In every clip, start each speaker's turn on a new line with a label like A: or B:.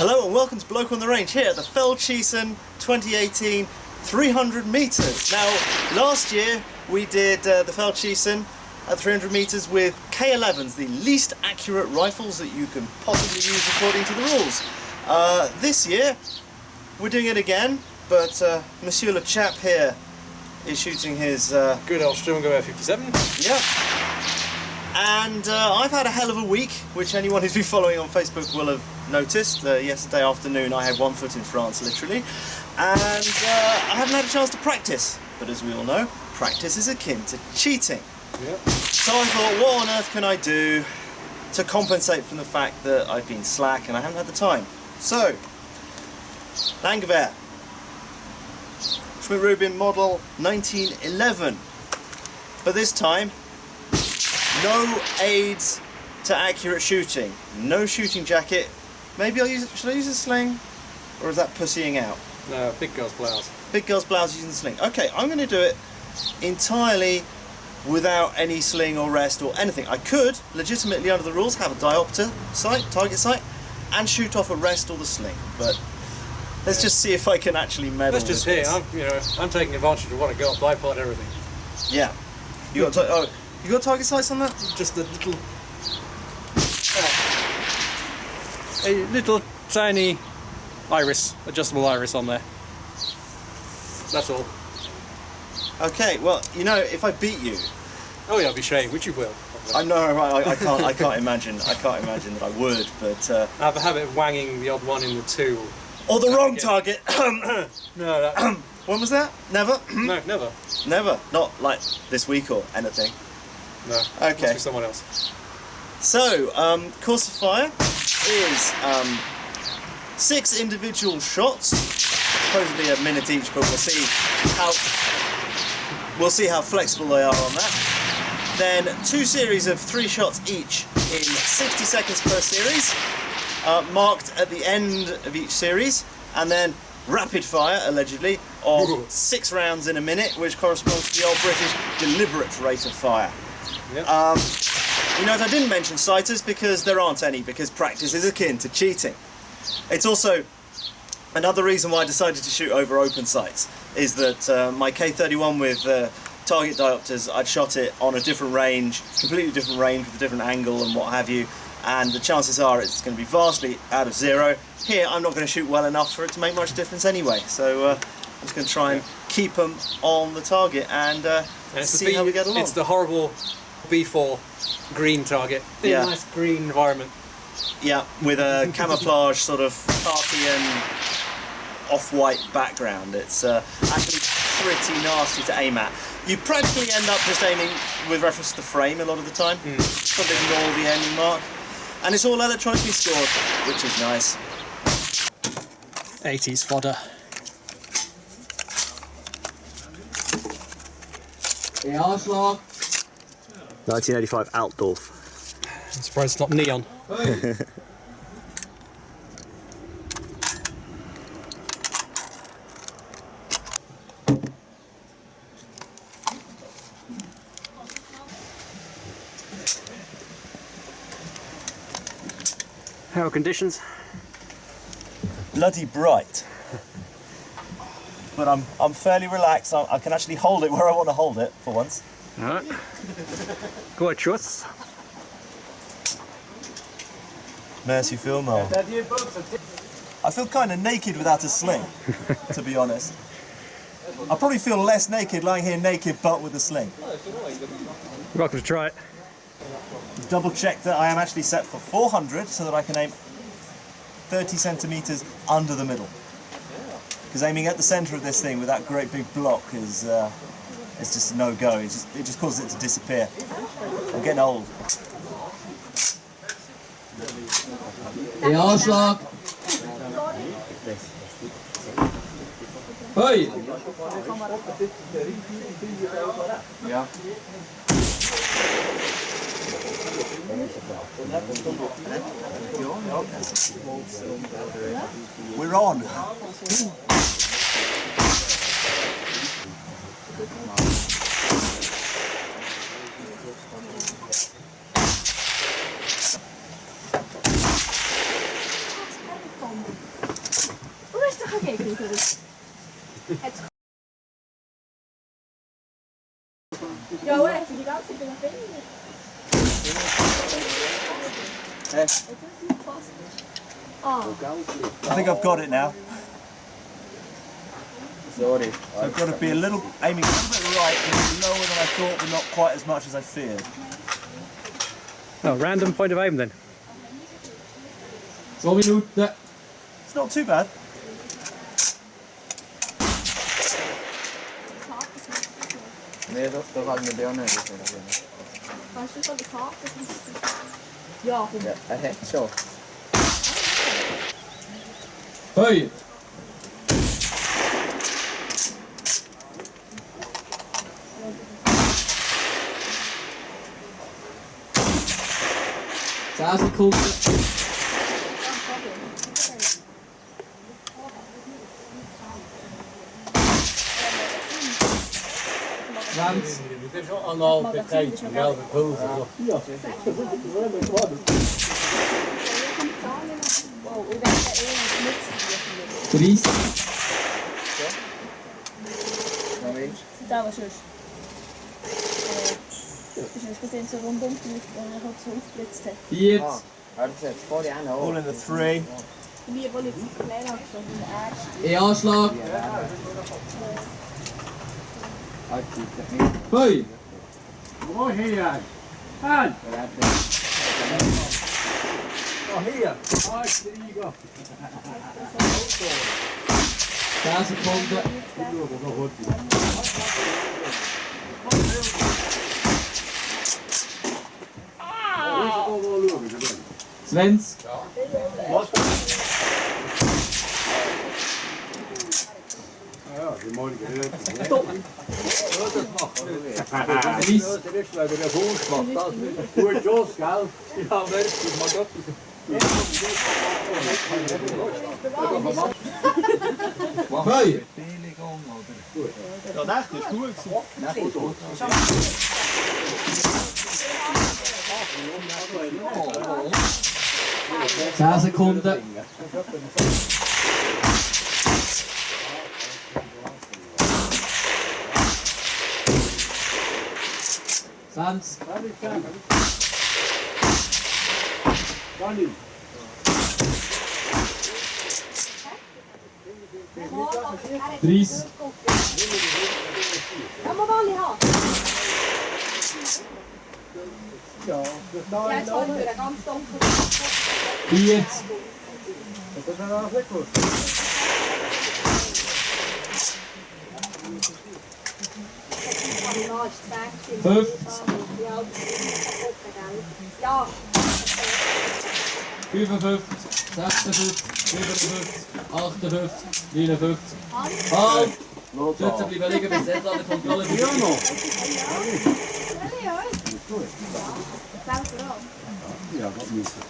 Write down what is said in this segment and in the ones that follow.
A: Hello and welcome to Bloke on the Range here at the Feldschiessen 2018 300 metres. Now, last year we did the Feldschiessen at 300 metres with K11s, the least accurate rifles that you can possibly use according to the rules. This year we're doing it again, but Monsieur Le Chap here is shooting his
B: good old Sturmgewehr 57.
A: Yeah. And I've had a hell of a week, which anyone who's been following on Facebook will have noticed. Yesterday afternoon I had one foot in France, literally, and I haven't had a chance to practice. But as we all know, practice is akin to cheating.
B: Yep. So
A: I thought, what on earth can I do to compensate from the fact that I've been slack and I haven't had the time? So, Stgw, Schmidt-Rubin model 1911. But this time, no aids to accurate shooting. No shooting jacket. Maybe should I use a sling? Or is that pussying out?
B: No, big girl's blouse.
A: Big girl's blouse using the sling. Okay, I'm going to do it entirely without any sling or rest or anything. I could, legitimately under the rules, have a diopter sight, target sight, and shoot off a rest or the sling. But let's just see if I can actually meddle
B: Let's just hear. I'm taking advantage of what I got, bipod, everything.
A: Yeah. You got target sights on that?
B: Just a little tiny iris, adjustable iris on there. That's all.
A: Okay, well, you know, if I beat you...
B: Oh yeah, I'll be ashamed, which you will.
A: I know, right, I can't imagine that I would, but...
B: I have a habit of wanging the odd one in the two.
A: Or the wrong target!
B: No, that...
A: When was that? Never?
B: No, never.
A: Never? Not like this week or anything?
B: No,
A: okay.
B: Must be someone else.
A: So, course of fire is 6 individual shots, supposedly a minute each, but we'll see how flexible they are on that. Then 2 series of 3 shots each in 60 seconds per series, marked at the end of each series, and then rapid fire, allegedly, of 6 rounds in a minute, which corresponds to the old British deliberate rate of fire.
B: Yep.
A: You know, I didn't mention sighters because there aren't any, because practice is akin to cheating. It's also another reason why I decided to shoot over open sights, is that my K31 with target diopters, I'd shot it on a different range, completely different range with a different angle and what have you, and the chances are it's going to be vastly out of zero. Here, I'm not going to shoot well enough for it to make much difference anyway, so I'm just going to try and keep them on the target and see how we get along.
B: It's the horrible B4 green target in a nice green environment.
A: Yeah, with a camouflage sort of khaki and off-white background. It's actually pretty nasty to aim at. You practically end up just aiming with reference to the frame a lot of the time. Sort of ignore the aiming mark. And it's all electronically scored, which is nice.
B: 80s fodder.
C: Ja, Ausschlag.
A: 1985 Altdorf.
B: I'm surprised it's not neon. How are conditions?
A: Bloody bright. But I'm fairly relaxed. I can actually hold it where I want to hold it for once.
B: Alright. Good choice.
A: Merci Filmo. I feel kind of naked without a sling, to be honest. I probably feel less naked lying here naked but with a sling.
B: You're welcome to try it.
A: Double check that I am actually set for 400 so that I can aim 30 centimetres under the middle. Because aiming at the centre of this thing with that great big block is it's just a no-go. It just causes it to disappear. I'm getting old.
C: Ja, Ausschlag. Hoi. Ja.
A: We're on.
D: Ja, jetzt sind die ganze Zeit nach Finger.
A: I think I've got it now.
C: Sorry.
A: So I've got to be aiming a little bit right, a little lower than I thought, but not quite as much as I feared.
B: Oh, random point of aim then.
C: 2 Minuten.
A: It's not too bad.
C: Nee, das kann man dir auch nicht.
D: Kannst du schon die Karte? Ja, komm.
C: Ja, er hat schon. Feuer! Zehn Sekunden. Zwanzig.
E: Das ist schon eine alte Zeit, gelbe Pulver.
D: Wow, und wenn der Schmidt-Rubin
C: 30.
D: Da was sonst. Das ist ein bisschen so rundum, wenn er halt so aufgeblitzt hat.
C: 40.
A: All in the 3.
D: Wir wollen jetzt kleiner schon in der ersten.
C: Anschlag. 5.
E: Wo hier? An! Oh, hier! Ah, ich kriege.
C: 10 Sekunden. 20.
E: Ja, die morgen gehört.
C: Reis.
E: Der ist, weil der Fuß macht. Das ist ein guter Schuss, gell? Ja, wirklich, man Gott.
C: Feuer.
A: Ja, das ist gut.
C: 10 Sekunden. 20.
E: Dani.
C: 30.
D: Ja, maar wel niet ha.
E: Ja, das
D: Ja, jetzt wollen wir ganz dunkel.
C: 40.
E: ist ja sehr gut.
D: Ja, ist 20.
C: 50.
D: Ja,
C: 55, 56, 57, 58, 59. Halt! Schützen bleiben liegen, bis jetzt alle Kontrolle
E: Ja, noch. Ja, das müsste.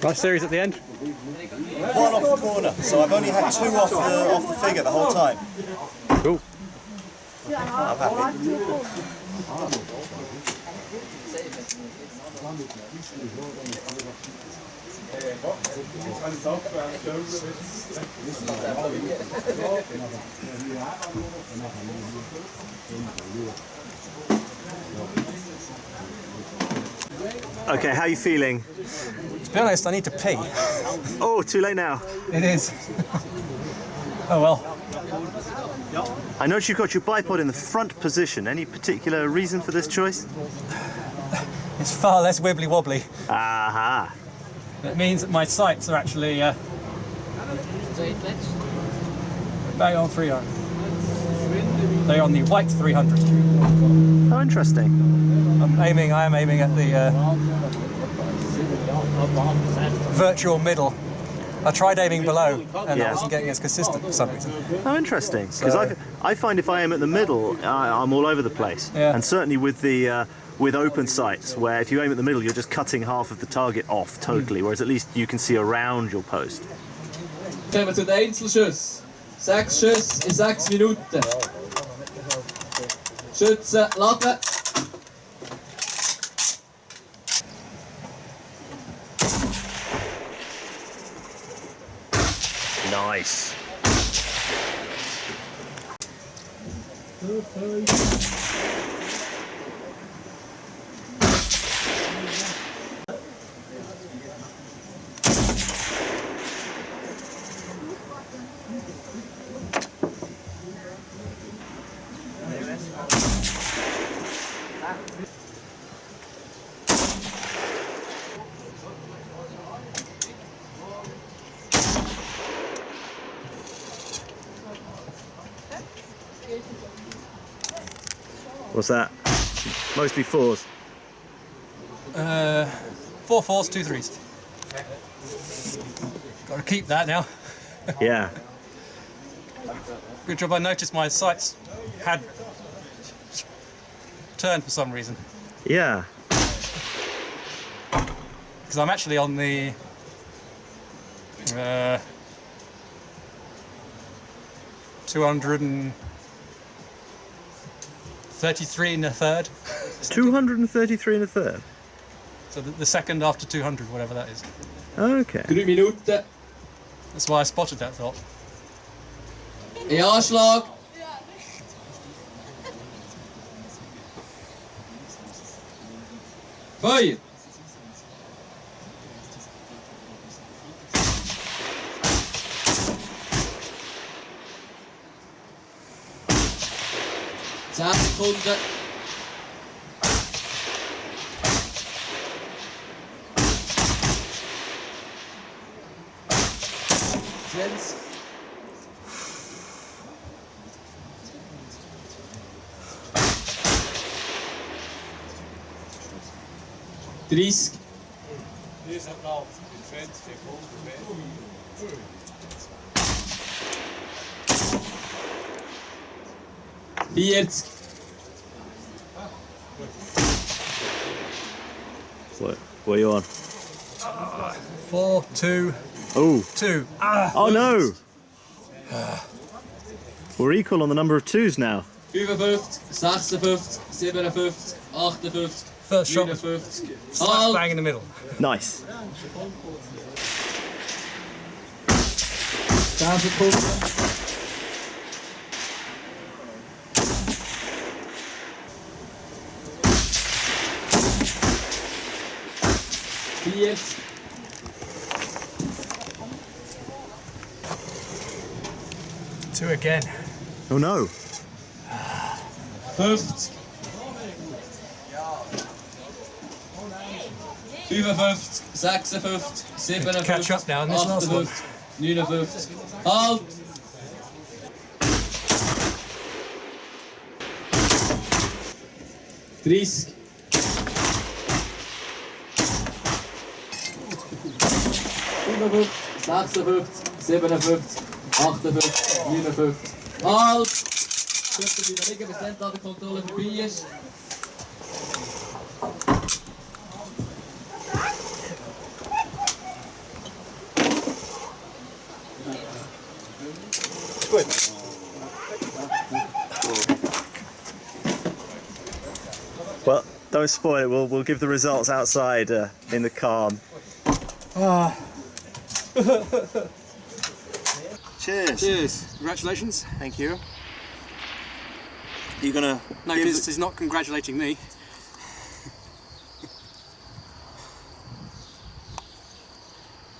B: Nice series at the end.
A: One off the corner, so I've only had 2 off the figure the whole time.
B: Cool.
A: I'm happy. Okay, how are you feeling?
B: To be honest, I need to pee.
A: Oh, too late now.
B: It is. Oh well.
A: I noticed you've got your bipod in the front position. Any particular reason for this choice?
B: It's far less wibbly wobbly.
A: Aha.
B: It means that my sights are actually bang on 300. They're on the white 300.
A: How interesting.
B: I am aiming at the virtual middle. I tried aiming below and I wasn't getting as consistent for some reason.
A: How interesting. Because I find if I aim at the middle, I'm all over the place.
B: Yeah.
A: And certainly with the with open sights, where if you aim at the middle, you're just cutting half of the target off totally, whereas at least you can see around your post.
C: Kommen wir zu den Einzelschüssen. 6 Schüsse in 6 Minuten. Schützen, laden.
A: Nice. What's that? Mostly fours.
B: 4 fours, 2 threes. Got to keep that now.
A: Yeah.
B: Good job. I noticed my sights had turned for some reason.
A: Yeah.
B: Because I'm actually on the 233 and a third.
A: 233 and a third.
B: So the second after 200, whatever that is.
A: Okay.
C: 3 Minuten.
B: That's why I spotted that thought.
C: In Anschlag. Feuer. Zehn Sekunden. Jens. Dreißig. 40.
A: What are you on?
B: 4, 2,
A: Oh.
B: 2.
A: Oh no! We're equal on the number of twos now.
C: 55, 56, 57, 58,
B: First shot
C: 59.
B: slap
C: Halt.
B: bang in the middle.
A: Nice.
C: 10 Sekunden. Jetzt.
B: Two again.
A: Oh no.
C: 50. 55, 56, 57,
B: Catch up now in this last one.
C: 58, 59. Halt! Dreißig. 55, 56, 57, 58, 59. Halt! Dürft ihr überlegen, bis dann die Kontrolle vorbei ist.
A: Well, don't spoil it. We'll give the results outside in the calm. Cheers.
B: Cheers. Congratulations.
A: Thank you. You're gonna.
B: No,
A: give
B: this is not congratulating me.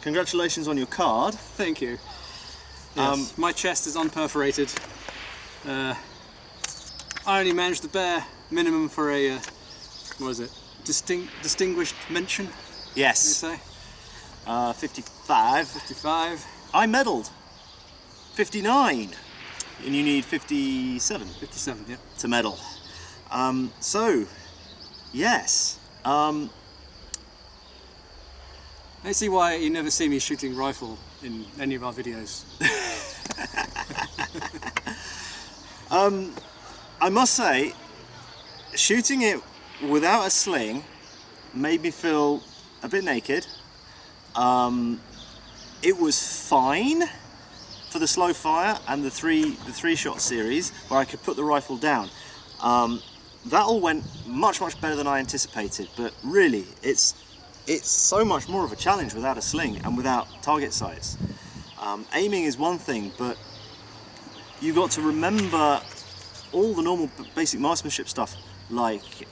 A: Congratulations on your card.
B: Thank you. Yes, my chest is unperforated. I only managed the bare minimum for a, what is it? Distinguished mention, you
A: Yes.
B: say?
A: 55.
B: 55,
A: I medalled. 59. And you need 57
B: 57, yeah.
A: to medal. So, yes.
B: I see why you never see me shooting rifle in any of our videos.
A: I must say, shooting it without a sling made me feel a bit naked. It was fine for the slow fire and the three shot series where I could put the rifle down. That all went much better than I anticipated, but really it's so much more of a challenge without a sling and without target sights. Aiming is one thing, but you've got to remember all the normal basic marksmanship stuff like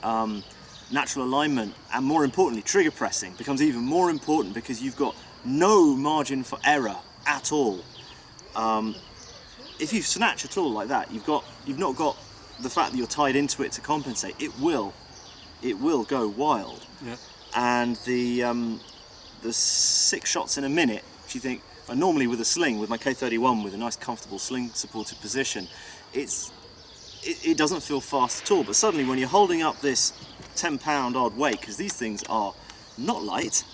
A: natural alignment, and more importantly trigger pressing becomes even more important because you've got no margin for error at all. If you snatch at all like that, you've not got the fact that you're tied into it to compensate. It will it will go wild.
B: Yeah.
A: And the 6 shots in a minute, which you think, normally with a sling, with my K31 with a nice comfortable sling supported position, it doesn't feel fast at all. But suddenly when you're holding up this 10-pound odd weight, because these things are not light,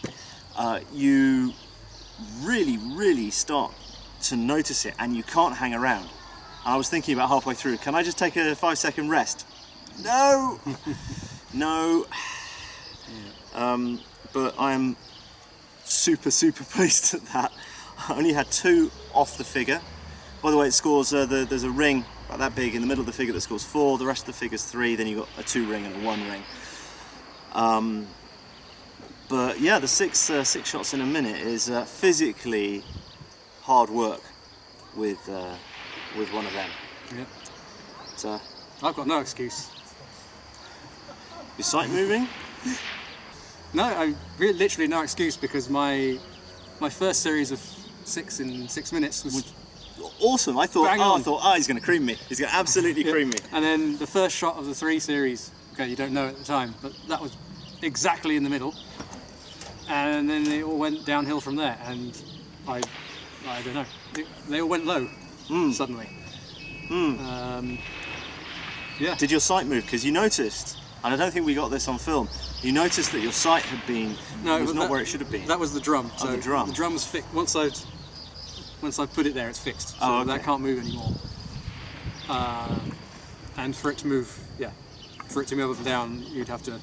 A: you really start to notice it, and you can't hang around. I was thinking about halfway through, can I just take a 5-second rest? No! No. But I'm super pleased at that. I only had 2 off the figure. By the way, it scores, there's a ring about that big in the middle of the figure that scores 4, the rest of the figure's 3, then you've got a 2 ring and a 1 ring. But yeah, the 6 shots in a minute is physically hard work with one of them.
B: Yeah.
A: So,
B: I've got no excuse.
A: your sight moving?
B: No, I really literally no excuse, because my first series of 6 in 6 minutes was
A: Awesome. I thought,
B: bang on.
A: he's going to cream me. He's going to absolutely cream me.
B: And then the first shot of the 3 series, okay, you don't know at the time, but that was exactly in the middle. And then it all went downhill from there, and I don't know. They all went low suddenly. Yeah.
A: Did your sight move? Because you noticed, and I don't think we got this on film, you noticed that your sight had been, was not where it should have been.
B: That was the drum.
A: Oh, the drum.
B: The drum was fixed. Once I put it there, it's fixed. So
A: Oh, okay.
B: that can't move anymore. And for it to move, for it to move up and down, you'd have to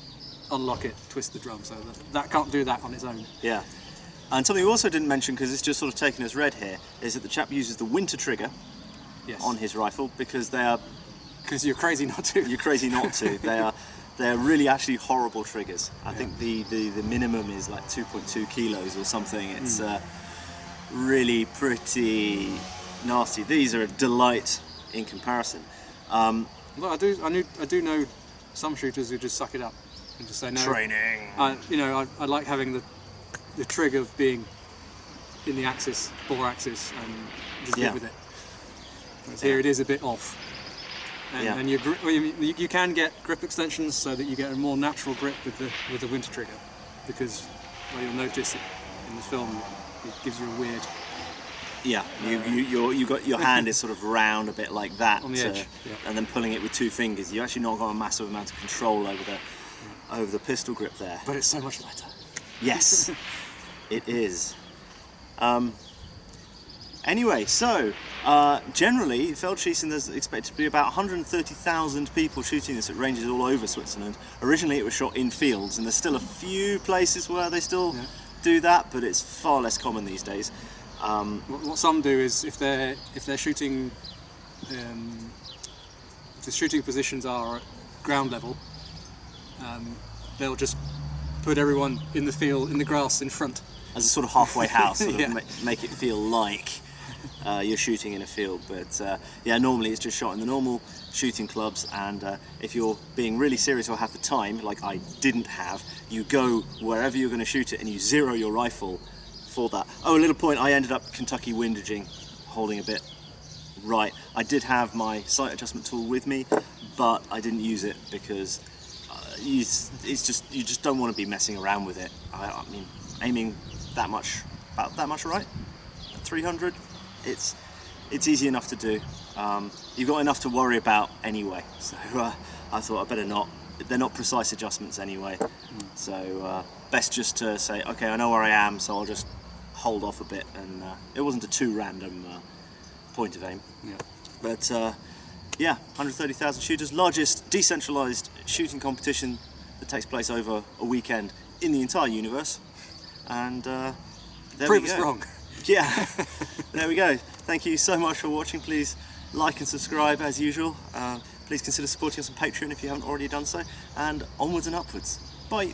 B: unlock it, twist the drum, so that can't do that on its own.
A: Yeah. And something we also didn't mention, because it's just sort of taken as read here, is that the chap uses the winter trigger on his rifle, because they are...
B: Because you're crazy not to.
A: You're crazy not to. They're really actually horrible triggers. I think the minimum is like 2.2 kilos or something. It's really pretty nasty. These are a delight in comparison.
B: Well, I do know some shooters who just suck it up and just say no.
A: Training.
B: I like having the trigger being in the axis, bore axis, and just live with it. Whereas here it is a bit off. And you can get grip extensions so that you get a more natural grip with the winter trigger, because you'll notice it in the film, it gives you a weird.
A: Yeah, you got your hand is sort of round a bit like that,
B: on the edge,
A: and then pulling it with 2 fingers. You actually not got a massive amount of control over the pistol grip there.
B: But it's so much lighter.
A: Yes, it is. Anyway, so generally, Feldschiessen, there's expected to be about 130,000 people shooting this at ranges all over Switzerland. Originally, it was shot in fields, and there's still a few places where they still do that, but it's far less common these days.
B: What some do is, if they're shooting, if the shooting positions are at ground level, they'll just put everyone in the field, in the grass in front.
A: As a sort of halfway house, sort of make it feel like you're shooting in a field. But normally it's just shot in the normal shooting clubs, and if you're being really serious or have the time, like I didn't have, you go wherever you're going to shoot it and you zero your rifle for that. Oh, a little point, I ended up Kentucky windaging, holding a bit right. I did have my sight adjustment tool with me, but I didn't use it because you just don't want to be messing around with it. I mean, aiming about that much right, 300, it's easy enough to do. You've got enough to worry about anyway, so I thought I better not. They're not precise adjustments anyway, so best just to say, okay, I know where I am, so I'll just hold off a bit, and it wasn't a too random point of aim. But 130,000 shooters, largest decentralised shooting competition that takes place over a weekend in the entire universe. And there
B: Prove
A: we go.
B: us wrong.
A: Yeah, there we go. Thank you so much for watching. Please like and subscribe as usual. Please consider supporting us on Patreon if you haven't already done so. And onwards and upwards. Bye.